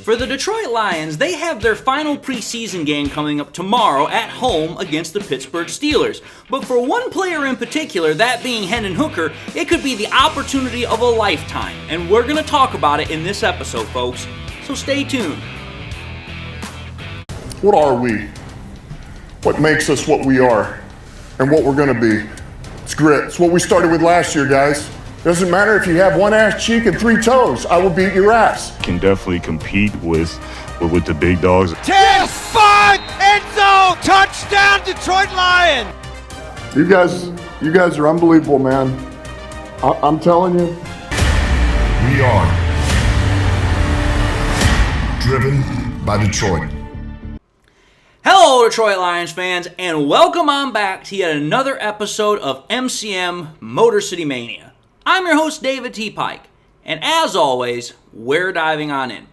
For the Detroit Lions, they have their final preseason game coming up tomorrow at home against the Pittsburgh Steelers. But for one player in particular, that being Hendon Hooker, it could be the opportunity of a lifetime. And we're going to talk about it in this episode, folks. So stay tuned. What are we? What makes us what we are and what we're going to be? It's grit. It's what we started with last year, guys. Doesn't matter if you have one ass cheek and three toes. I will beat your ass. Can definitely compete with the big dogs. 10-5 end zone touchdown Detroit Lions. You guys are unbelievable, man. I'm telling you. We are driven by Detroit. Hello, Detroit Lions fans, and welcome on back to yet another episode of MCM Motor City Mania. I'm your host, David T. Pike, and as always, we're diving on in.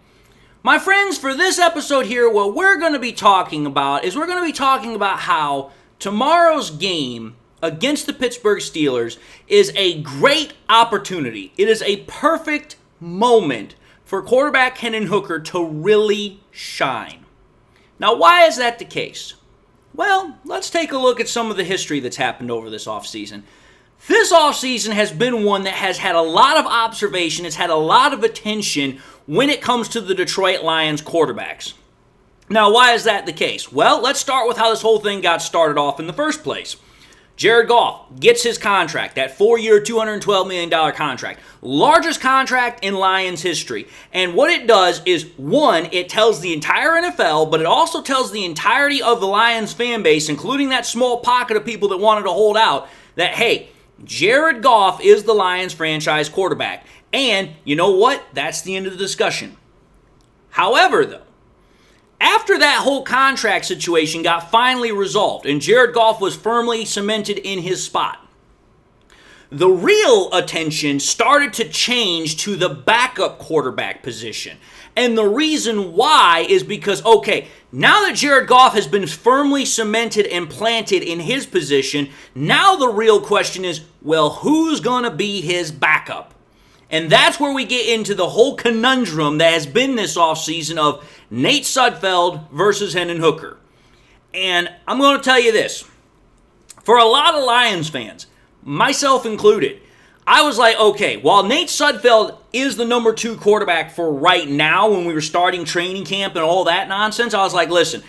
My friends, for this episode here, what we're going to be talking about is how tomorrow's game against the Pittsburgh Steelers is a great opportunity. It is a perfect moment for quarterback Hendon Hooker to really shine. Now, why is that the case? Well, let's take a look at some of the history that's happened over this offseason. This offseason has been one that has had a lot of observation, it's had a lot of attention when it comes to the Detroit Lions quarterbacks. Now, why is that the case? Well, let's start with how this whole thing got started off in the first place. Jared Goff gets his contract, that 4-year, $212 million contract. Largest contract in Lions history. And what it does is, one, it tells the entire NFL, but it also tells the entirety of the Lions fan base, including that small pocket of people that wanted to hold out, that, hey, Jared Goff is the Lions franchise quarterback. And you know what? That's the end of the discussion. However, though, after that whole contract situation got finally resolved and Jared Goff was firmly cemented in his spot, the real attention started to change to the backup quarterback position. And the reason why is because, okay, now that Jared Goff has been firmly cemented and planted in his position, now the real question is, well, who's going to be his backup? And that's where we get into the whole conundrum that has been this offseason of Nate Sudfeld versus Hendon Hooker. And I'm going to tell you this. For a lot of Lions fans, myself included, I was like, okay, while Nate Sudfeld is the number 2 quarterback for right now when we were starting training camp and all that nonsense, I was like, listen,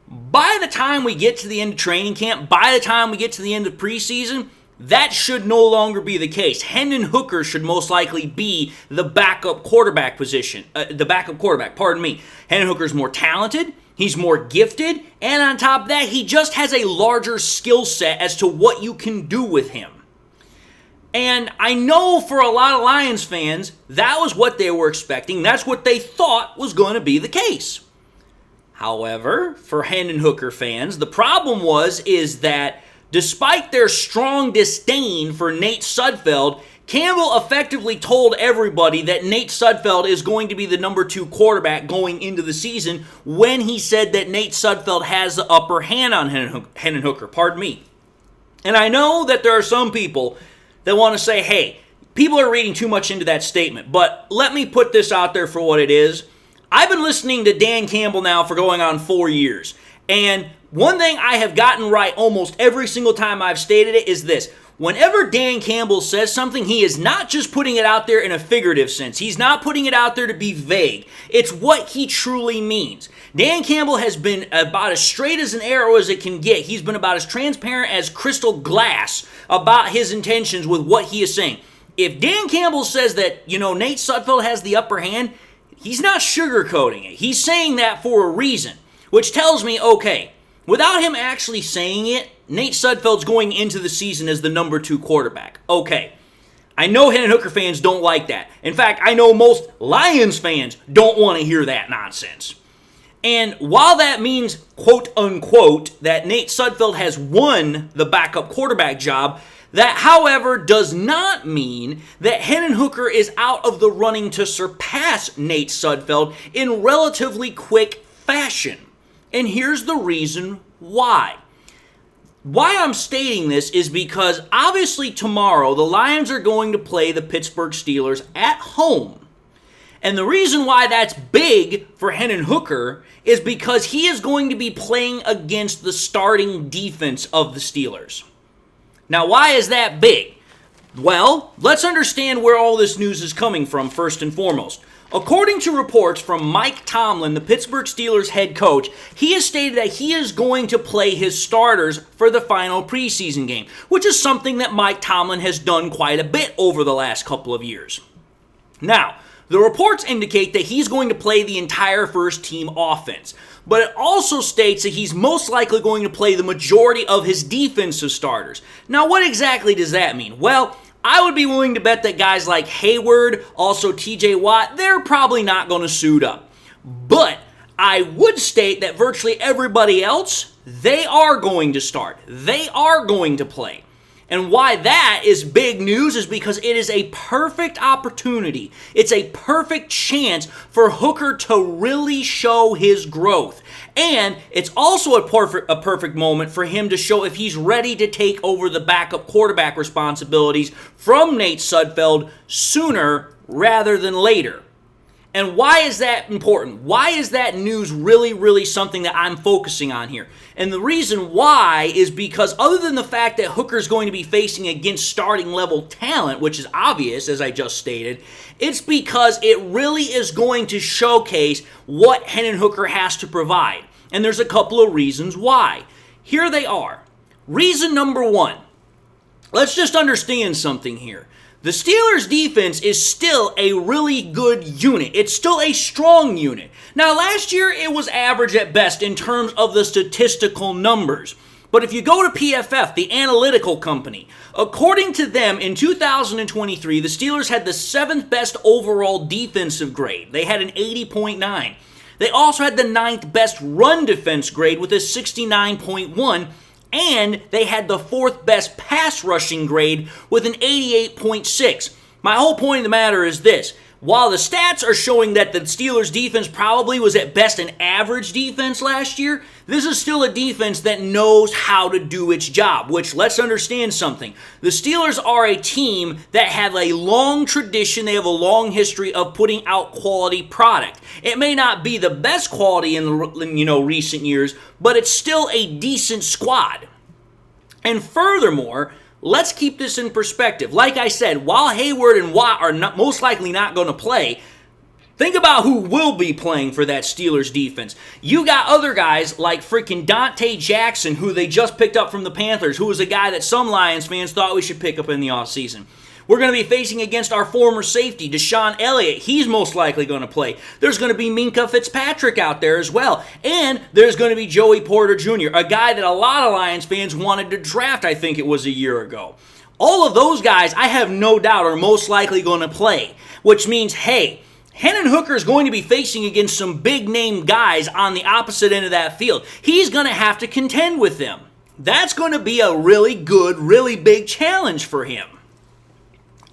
by the time we get to the end of training camp, by the time we get to the end of preseason, that should no longer be the case. Hendon Hooker should most likely be the backup quarterback position. Hendon Hooker's more talented, he's more gifted, and on top of that, he just has a larger skill set as to what you can do with him. And I know for a lot of Lions fans, that was what they were expecting. That's what they thought was going to be the case. However, for Hendon Hooker fans, the problem is that despite their strong disdain for Nate Sudfeld, Campbell effectively told everybody that Nate Sudfeld is going to be the number 2 quarterback going into the season when he said that Nate Sudfeld has the upper hand on Hendon Hooker. Pardon me. And I know that there are some people that want to say, hey, people are reading too much into that statement. But let me put this out there for what it is. I've been listening to Dan Campbell now for going on 4 years. And one thing I have gotten right almost every single time I've stated it is this. Whenever Dan Campbell says something, he is not just putting it out there in a figurative sense. He's not putting it out there to be vague. It's what he truly means. Dan Campbell has been about as straight as an arrow as it can get. He's been about as transparent as crystal glass about his intentions with what he is saying. If Dan Campbell says that, Nate Sudfeld has the upper hand, he's not sugarcoating it. He's saying that for a reason, which tells me, okay, without him actually saying it, Nate Sudfeld's going into the season as the number 2 quarterback. Okay, I know Hendon Hooker fans don't like that. In fact, I know most Lions fans don't want to hear that nonsense. And while that means, quote unquote, that Nate Sudfeld has won the backup quarterback job, that, however, does not mean that Hendon Hooker is out of the running to surpass Nate Sudfeld in relatively quick fashion. And here's the reason why. Why I'm stating this is because obviously tomorrow the Lions are going to play the Pittsburgh Steelers at home. And the reason why that's big for Hendon Hooker is because he is going to be playing against the starting defense of the Steelers. Now, why is that big? Well, let's understand where all this news is coming from first and foremost. According to reports from Mike Tomlin, the Pittsburgh Steelers head coach, he has stated that he is going to play his starters for the final preseason game, which is something that Mike Tomlin has done quite a bit over the last couple of years. Now, the reports indicate that he's going to play the entire first team offense, but it also states that he's most likely going to play the majority of his defensive starters. Now, what exactly does that mean? Well, I would be willing to bet that guys like Hayward, also TJ Watt, they're probably not going to suit up. But I would state that virtually everybody else, they are going to start. They are going to play. And why that is big news is because it is a perfect opportunity. It's a perfect chance for Hooker to really show his growth. And it's also a perfect moment for him to show if he's ready to take over the backup quarterback responsibilities from Nate Sudfeld sooner rather than later. And why is that important? Why is that news really something that I'm focusing on here? And the reason why is because other than the fact that Hooker's going to be facing against starting level talent, which is obvious, as I just stated, it's because it really is going to showcase what Hendon Hooker has to provide. And there's a couple of reasons why. Here they are. Reason number one. Let's just understand something here. The Steelers' defense is still a really good unit. It's still a strong unit. Now, last year, it was average at best in terms of the statistical numbers. But if you go to PFF, the analytical company, according to them, in 2023, the Steelers had the 7th best overall defensive grade. They had an 80.9. They also had the 9th best run defense grade with a 69.1. And they had the 4th best pass rushing grade with an 88.6. My whole point of the matter is this. While the stats are showing that the Steelers' defense probably was at best an average defense last year, this is still a defense that knows how to do its job, which, let's understand something. The Steelers are a team that have a long tradition, they have a long history of putting out quality product. It may not be the best quality in recent years, but it's still a decent squad. And furthermore, let's keep this in perspective. Like I said, while Hayward and Watt are most likely not going to play, think about who will be playing for that Steelers defense. You got other guys like freaking Dante Jackson, who they just picked up from the Panthers, who was a guy that some Lions fans thought we should pick up in the offseason. We're going to be facing against our former safety, Deshaun Elliott. He's most likely going to play. There's going to be Minkah Fitzpatrick out there as well. And there's going to be Joey Porter Jr., a guy that a lot of Lions fans wanted to draft, I think it was a year ago. All of those guys, I have no doubt, are most likely going to play, which means, hey, Hendon Hooker is going to be facing against some big-name guys on the opposite end of that field. He's going to have to contend with them. That's going to be a really good, really big challenge for him.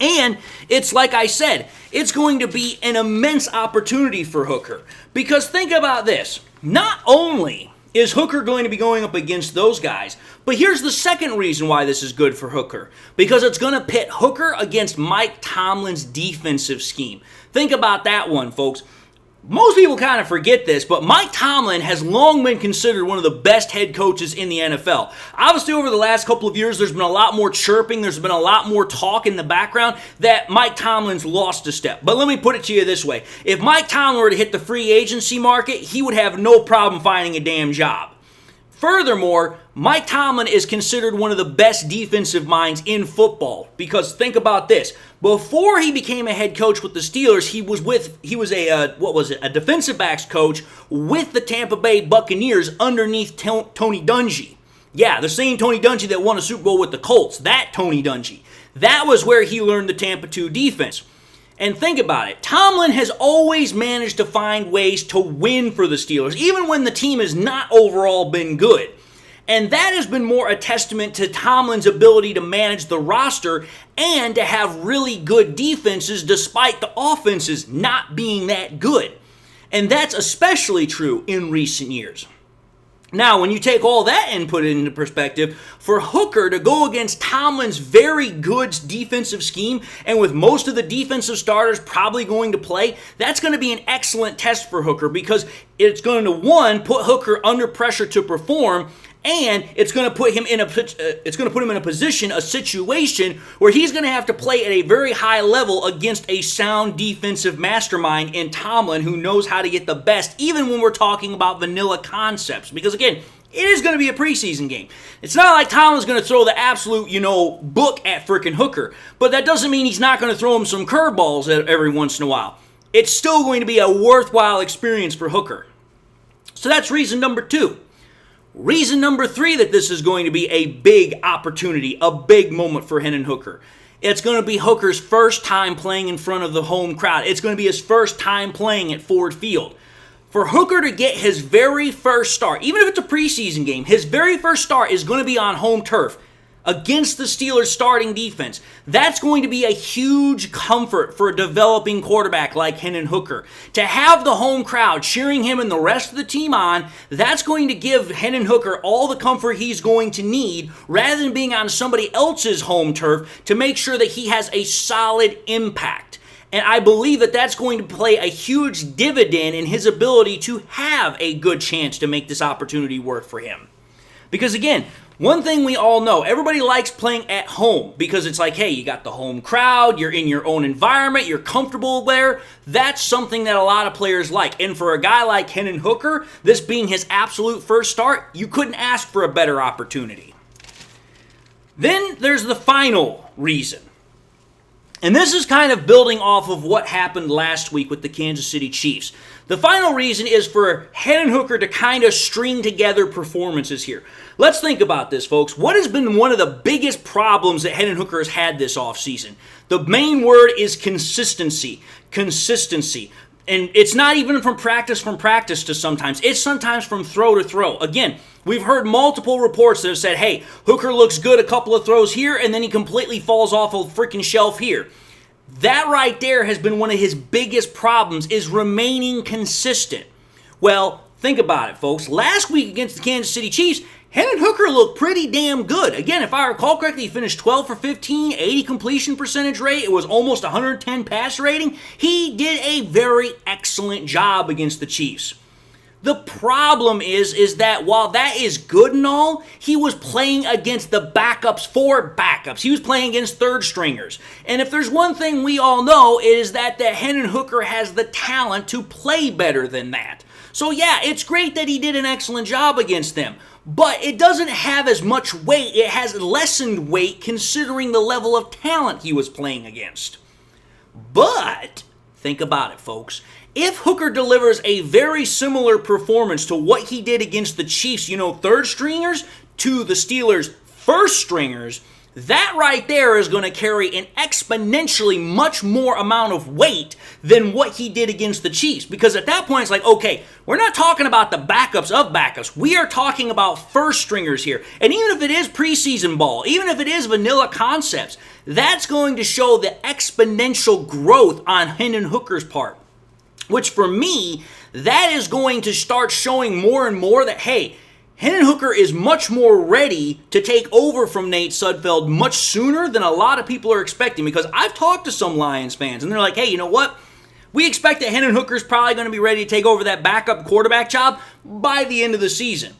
And it's like I said, it's going to be an immense opportunity for Hooker. Because think about this. Not only is Hooker going to be going up against those guys, but here's the second reason why this is good for Hooker. Because it's going to pit Hooker against Mike Tomlin's defensive scheme. Think about that one, folks. Most people kind of forget this, but Mike Tomlin has long been considered one of the best head coaches in the NFL. Obviously, over the last couple of years, there's been a lot more chirping, there's been a lot more talk in the background that Mike Tomlin's lost a step. But let me put it to you this way. If Mike Tomlin were to hit the free agency market, he would have no problem finding a damn job. Furthermore, Mike Tomlin is considered one of the best defensive minds in football. Because think about this. Before he became a head coach with the Steelers, he was a defensive backs coach with the Tampa Bay Buccaneers underneath Tony Dungy. Yeah, the same Tony Dungy that won a Super Bowl with the Colts. That Tony Dungy. That was where he learned the Tampa 2 defense. And think about it. Tomlin has always managed to find ways to win for the Steelers, even when the team has not overall been good. And that has been more a testament to Tomlin's ability to manage the roster and to have really good defenses despite the offenses not being that good. And that's especially true in recent years. Now, when you take all that and put it into perspective, for Hooker to go against Tomlin's very good defensive scheme, and with most of the defensive starters probably going to play, that's going to be an excellent test for Hooker because it's going to, one, put Hooker under pressure to perform, and it's going to put him in a position, a situation where he's going to have to play at a very high level against a sound defensive mastermind in Tomlin who knows how to get the best, even when we're talking about vanilla concepts. Because again, it is going to be a preseason game. It's not like Tomlin's going to throw the absolute, book at frickin' Hooker, but that doesn't mean he's not going to throw him some curveballs every once in a while. It's still going to be a worthwhile experience for Hooker. So that's reason number 2. Reason number 3 that this is going to be a big opportunity, a big moment for Hendon Hooker. It's going to be Hooker's first time playing in front of the home crowd. It's going to be his first time playing at Ford Field. For Hooker to get his very first start, even if it's a preseason game, his very first start is going to be on home turf against the Steelers' starting defense. That's going to be a huge comfort for a developing quarterback like Hendon Hooker. To have the home crowd cheering him and the rest of the team on, that's going to give Hendon Hooker all the comfort he's going to need rather than being on somebody else's home turf to make sure that he has a solid impact. And I believe that that's going to play a huge dividend in his ability to have a good chance to make this opportunity work for him. Because again, one thing we all know, everybody likes playing at home because it's like, hey, you got the home crowd, you're in your own environment, you're comfortable there. That's something that a lot of players like. And for a guy like Hendon Hooker, this being his absolute first start, you couldn't ask for a better opportunity. Then there's the final reason. And this is kind of building off of what happened last week with the Kansas City Chiefs. The final reason is for Hendon Hooker to kind of string together performances here. Let's think about this, folks. What has been one of the biggest problems that Hendon Hooker has had this offseason? The main word is consistency. Consistency. And it's not even from practice to sometimes. It's sometimes from throw to throw. Again, we've heard multiple reports that have said, hey, Hooker looks good a couple of throws here, and then he completely falls off a freaking shelf here. That right there has been one of his biggest problems, is remaining consistent. Well, think about it, folks. Last week against the Kansas City Chiefs, Hendon Hooker looked pretty damn good. Again, if I recall correctly, he finished 12 for 15, 80 completion percentage rate. It was almost 110 pass rating. He did a very excellent job against the Chiefs. The problem is that while that is good and all, he was playing against the backups for backups. He was playing against third stringers. And if there's one thing we all know, it is that Hendon Hooker has the talent to play better than that. So yeah, it's great that he did an excellent job against them. But it doesn't have as much weight. It has lessened weight considering the level of talent he was playing against. But think about it, folks. If Hooker delivers a very similar performance to what he did against the Chiefs, third stringers, to the Steelers' first stringers, that right there is going to carry an exponentially much more amount of weight than what he did against the Chiefs. Because at that point, it's like, okay, we're not talking about the backups of backups. We are talking about first stringers here. And even if it is preseason ball, even if it is vanilla concepts, that's going to show the exponential growth on Hendon Hooker's part. Which for me, that is going to start showing more and more that, hey, Hendon Hooker is much more ready to take over from Nate Sudfeld much sooner than a lot of people are expecting. Because I've talked to some Lions fans, and they're like, hey, you know what? We expect that Hendon Hooker's probably going to be ready to take over that backup quarterback job by the end of the season.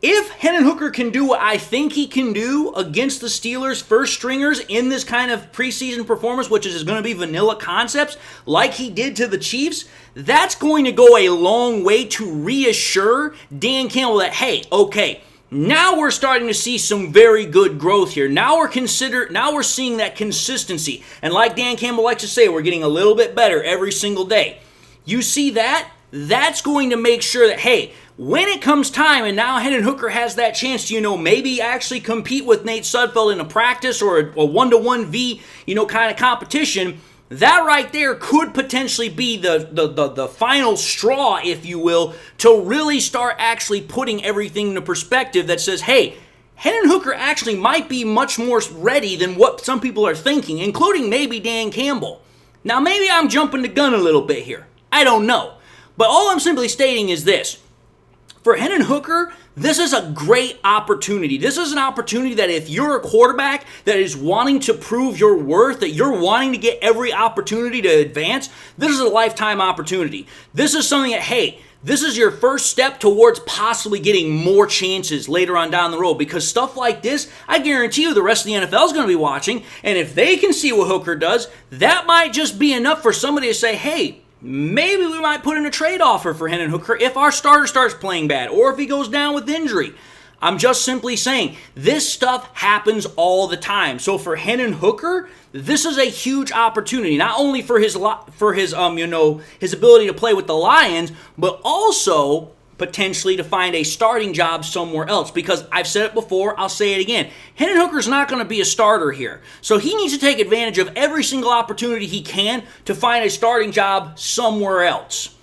If Hendon Hooker can do what I think he can do against the Steelers' first stringers in this kind of preseason performance, which is going to be vanilla concepts like he did to the Chiefs, that's going to go a long way to reassure Dan Campbell that, hey, okay, now we're starting to see some very good growth here. Now we're seeing that consistency. And like Dan Campbell likes to say, we're getting a little bit better every single day. You see that? That's going to make sure that, hey, when it comes time and now Hendon Hooker has that chance to, maybe actually compete with Nate Sudfeld in a practice or a 1-to-1v, kind of competition, that right there could potentially be the final straw, if you will, to really start actually putting everything into perspective that says, hey, Hendon Hooker actually might be much more ready than what some people are thinking, including maybe Dan Campbell. Now, maybe I'm jumping the gun a little bit here. I don't know. But all I'm simply stating is this. For Hendon Hooker, this is a great opportunity. This is an opportunity that if you're a quarterback that is wanting to prove your worth, that you're wanting to get every opportunity to advance, this is a lifetime opportunity. This is something that, hey, this is your first step towards possibly getting more chances later on down the road, because stuff like this, I guarantee you the rest of the NFL is going to be watching, and if they can see what Hooker does, that might just be enough for somebody to say, hey, maybe we might put in a trade offer for Hendon Hooker if our starter starts playing bad or if he goes down with injury. I'm just simply saying, this stuff happens all the time. So for Hendon Hooker, this is a huge opportunity, not only for his ability to play with the Lions, but also potentially to find a starting job somewhere else. Because I've said it before, I'll say it again. Hendon Hooker's not going to be a starter here. So he needs to take advantage of every single opportunity he can to find a starting job somewhere else.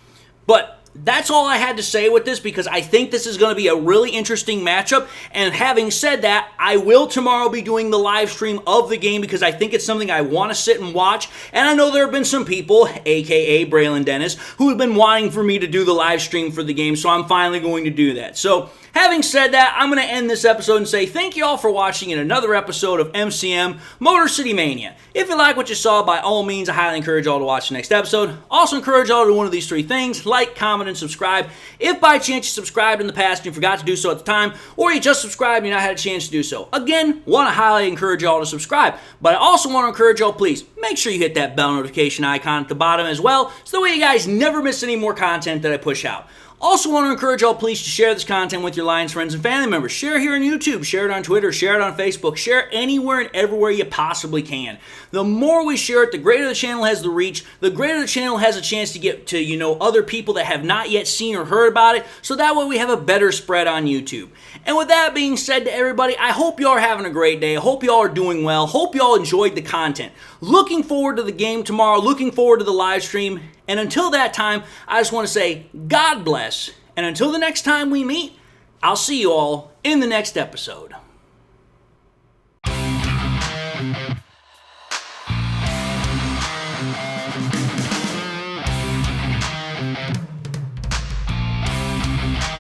But that's all I had to say with this, because I think this is going to be a really interesting matchup. And having said that, I will tomorrow be doing the live stream of the game because I think it's something I want to sit and watch. And I know there have been some people, aka Braylon Dennis, who have been wanting for me to do the live stream for the game, so I'm finally going to do that. So having said that, I'm going to end this episode and say thank you all for watching in another episode of MCM Motor City Mania. If you like what you saw, by all means, I highly encourage you all to watch the next episode. Also encourage you all to do one of these three things: like, comment, and subscribe. If by chance you subscribed in the past and you forgot to do so at the time, or you just subscribed and you not had a chance to do so, again, want to highly encourage you all to subscribe. But I also want to encourage you all, please, make sure you hit that bell notification icon at the bottom as well, so that way you guys never miss any more content that I push out. Also want to encourage y'all, please, to share this content with your Lions friends and family members. Share here on YouTube, share it on Twitter, share it on Facebook, share it anywhere and everywhere you possibly can. The more we share it, the greater the channel has the reach, the greater the channel has a chance to get to, other people that have not yet seen or heard about it, so that way we have a better spread on YouTube. And with that being said to everybody, I hope y'all are having a great day. I hope y'all are doing well. Hope y'all enjoyed the content. Looking forward to the game tomorrow, looking forward to the live stream. And until that time, I just want to say God bless. And until the next time we meet, I'll see you all in the next episode.